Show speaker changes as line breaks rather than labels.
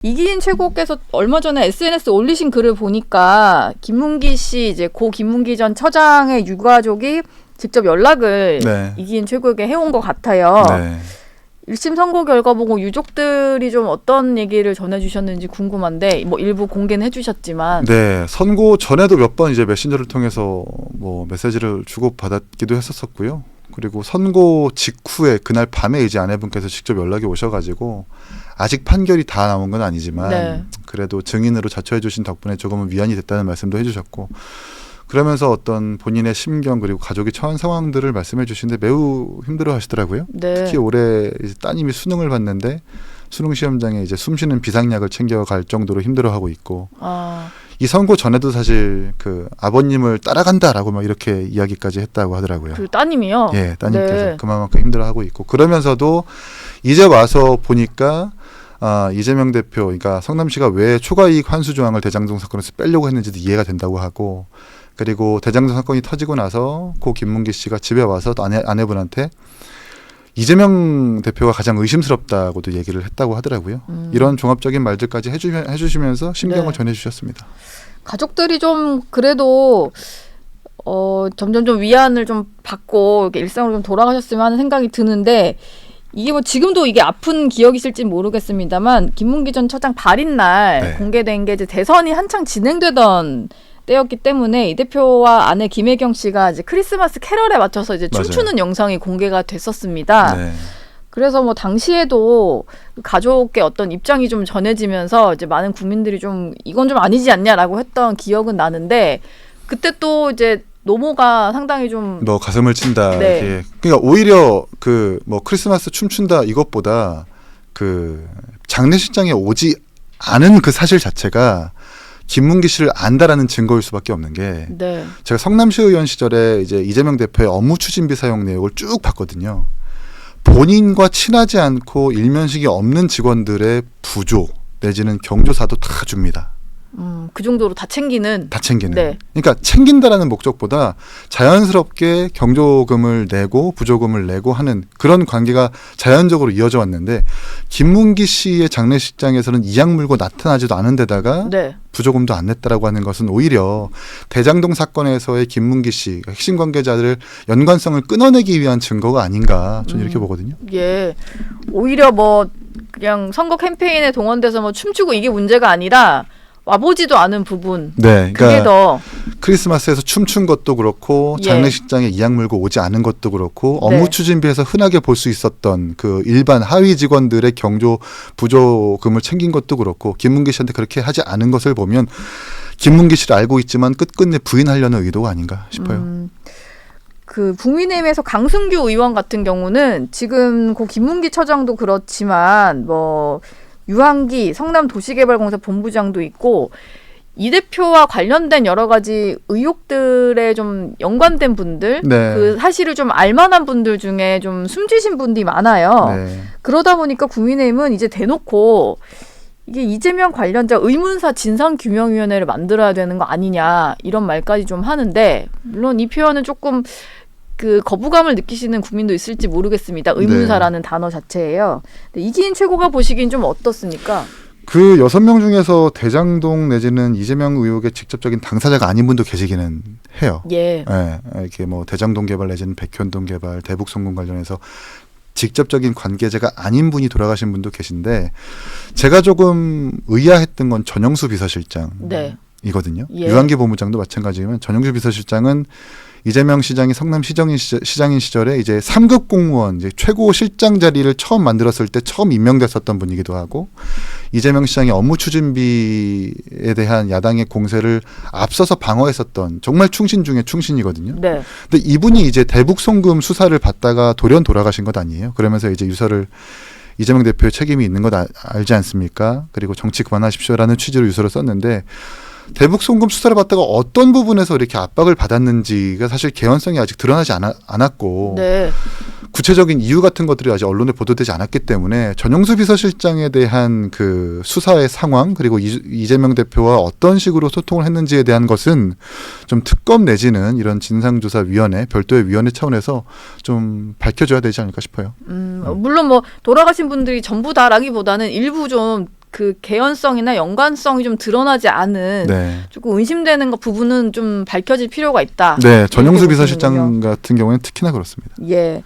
이기인 최고께서 얼마 전에 SNS 올리신 글을 보니까 김문기 씨 이제 고 김문기 전 처장의 유가족이 직접 연락을
네.
이기인 최고에게 해온 것 같아요.
네.
1심 선고 결과 보고 유족들이 좀 어떤 얘기를 전해주셨는지 궁금한데 뭐 일부 공개는 해주셨지만
네, 선고 전에도 몇 번 이제 메신저를 통해서 뭐 메시지를 주고 받았기도 했었고요. 그리고 선고 직후에 그날 밤에 이제 아내분께서 직접 연락이 오셔가지고 아직 판결이 다 나온 건 아니지만
네.
그래도 증인으로 자처해 주신 덕분에 조금은 위안이 됐다는 말씀도 해주셨고, 그러면서 어떤 본인의 심경 그리고 가족이 처한 상황들을 말씀해 주시는데 매우 힘들어 하시더라고요.
네.
특히 올해 이제 따님이 수능을 봤는데 수능 시험장에 이제 숨쉬는 비상약을 챙겨갈 정도로 힘들어하고 있고, 이 선고 전에도 사실 그 아버님을 따라간다라고 막 이렇게 이야기까지 했다고 하더라고요.
그 따님이요?
예, 따님께서
네.
그만큼 힘들어하고 있고, 그러면서도 이제 와서 보니까 이재명 대표, 그러니까 성남시가 왜 초과이익 환수 조항을 대장동 사건에서 빼려고 했는지도 이해가 된다고 하고, 그리고 대장동 사건이 터지고 나서 고 김문기 씨가 집에 와서 아내분한테 이재명 대표가 가장 의심스럽다고도 얘기를 했다고 하더라고요. 이런 종합적인 말들까지 해주시면서 심경을
네.
전해주셨습니다.
가족들이 좀 그래도 점점 좀 위안을 좀 받고 이렇게 일상으로 좀 돌아가셨으면 하는 생각이 드는데, 이게 뭐 지금도 이게 아픈 기억이실지 모르겠습니다만 김문기 전 처장 발인 날
네.
공개된 게 이제 대선이 한창 진행되던 때였기 때문에 이 대표와 아내 김혜경 씨가 이제 크리스마스 캐럴에 맞춰서 이제
맞아요.
춤추는 영상이 공개가 됐었습니다.
네.
그래서 뭐 당시에도 가족의 어떤 입장이 좀 전해지면서 이제 많은 국민들이 좀 이건 좀 아니지 않냐라고 했던 기억은 나는데, 그때 또 이제 노모가 상당히 좀
너 가슴을 친다.
네.
이렇게. 그러니까 오히려 그 뭐 크리스마스 춤춘다 이것보다 그 장례식장에 오지 않은 그 사실 자체가 김문기 씨를 안다라는 증거일 수밖에 없는 게,
네.
제가 성남시 의원 시절에 이제 이재명 대표의 업무 추진비 사용 내역을 쭉 봤거든요. 본인과 친하지 않고 일면식이 없는 직원들의 부조 내지는 경조사도 다 줍니다.
그 정도로 다 챙기는.
다 챙기는.
네.
그러니까 챙긴다라는 목적보다 자연스럽게 경조금을 내고 부조금을 내고 하는 그런 관계가 자연적으로 이어져 왔는데, 김문기 씨의 장례식장에서는 이악 물고 나타나지도 않은 데다가
네.
부조금도 안 냈다라고 하는 것은 오히려 대장동 사건에서의 김문기 씨 핵심 관계자들을 연관성을 끊어내기 위한 증거가 아닌가, 저는 이렇게 보거든요.
예. 오히려 뭐 그냥 선거 캠페인에 동원돼서 뭐 춤추고 이게 문제가 아니라 와보지도 않은 부분.
네,
그게
그러니까
더.
크리스마스에서 춤춘 것도 그렇고
예.
장례식장에 이악 물고 오지 않은 것도 그렇고
네.
업무 추진비에서 흔하게 볼 수 있었던 그 일반 하위 직원들의 경조 부조금을 챙긴 것도 그렇고, 김문기 씨한테 그렇게 하지 않은 것을 보면 김문기 씨를 알고 있지만 끝끝내 부인하려는 의도가 아닌가 싶어요.
그 국민의힘에서 강승규 의원 같은 경우는 지금 그 김문기 처장도 그렇지만 뭐 유한기 성남도시개발공사 본부장도 있고 이 대표와 관련된 여러 가지 의혹들에 좀 연관된 분들,
네.
그 사실을 좀 알만한 분들 중에 좀 숨지신 분들이 많아요.
네.
그러다 보니까 국민의힘은 이제 대놓고 이게 이재명 관련자 의문사 진상규명위원회를 만들어야 되는 거 아니냐 이런 말까지 좀 하는데, 물론 이 표현은 조금 그 거부감을 느끼시는 국민도 있을지 모르겠습니다. 의문사라는 단어 자체예요. 근데 이기인 최고가 보시기엔 좀 어떻습니까?
그 6명 중에서 대장동 내지는 이재명 의혹의 직접적인 당사자가 아닌 분도 계시기는 해요.
예.
예, 이렇게 뭐 대장동 개발 내지는 백현동 개발, 대북송금 관련해서 직접적인 관계자가 아닌 분이 돌아가신 분도 계신데, 제가 조금 의아했던 건 전영수 비서실장이거든요.
네. 예.
유한기 본부장도 마찬가지지만 전영수 비서실장은 이재명 시장이 성남시장인 시절에 이제 3급 공무원, 이제 최고 실장 자리를 처음 만들었을 때 처음 임명됐었던 분이기도 하고, 이재명 시장의 업무 추진비에 대한 야당의 공세를 앞서서 방어했었던 정말 충신 중에 충신이거든요.
네.
근데 이분이 이제 대북 송금 수사를 받다가 돌연 돌아가신 것 아니에요? 그러면서 이제 유서를 이재명 대표의 책임이 있는 것 알지 않습니까? 그리고 정치 그만하십시오라는 취지로 유서를 썼는데, 대북 송금 수사를 받다가 어떤 부분에서 이렇게 압박을 받았는지가 사실 개연성이 아직 드러나지 않았고,
네.
구체적인 이유 같은 것들이 아직 언론에 보도되지 않았기 때문에 전영수 비서실장에 대한 그 수사의 상황, 그리고 이재명 대표와 어떤 식으로 소통을 했는지에 대한 것은 좀 특검 내지는 이런 진상조사위원회, 별도의 위원회 차원에서 좀 밝혀줘야 되지 않을까 싶어요.
물론 뭐 돌아가신 분들이 전부 다라기보다는 일부 좀 그 개연성이나 연관성이 좀 드러나지 않은
네.
조금 의심되는 부분은 좀 밝혀질 필요가 있다.
네, 전용수
이렇게
비서실장
보시는군요.
같은 경우에는 특히나 그렇습니다.
예.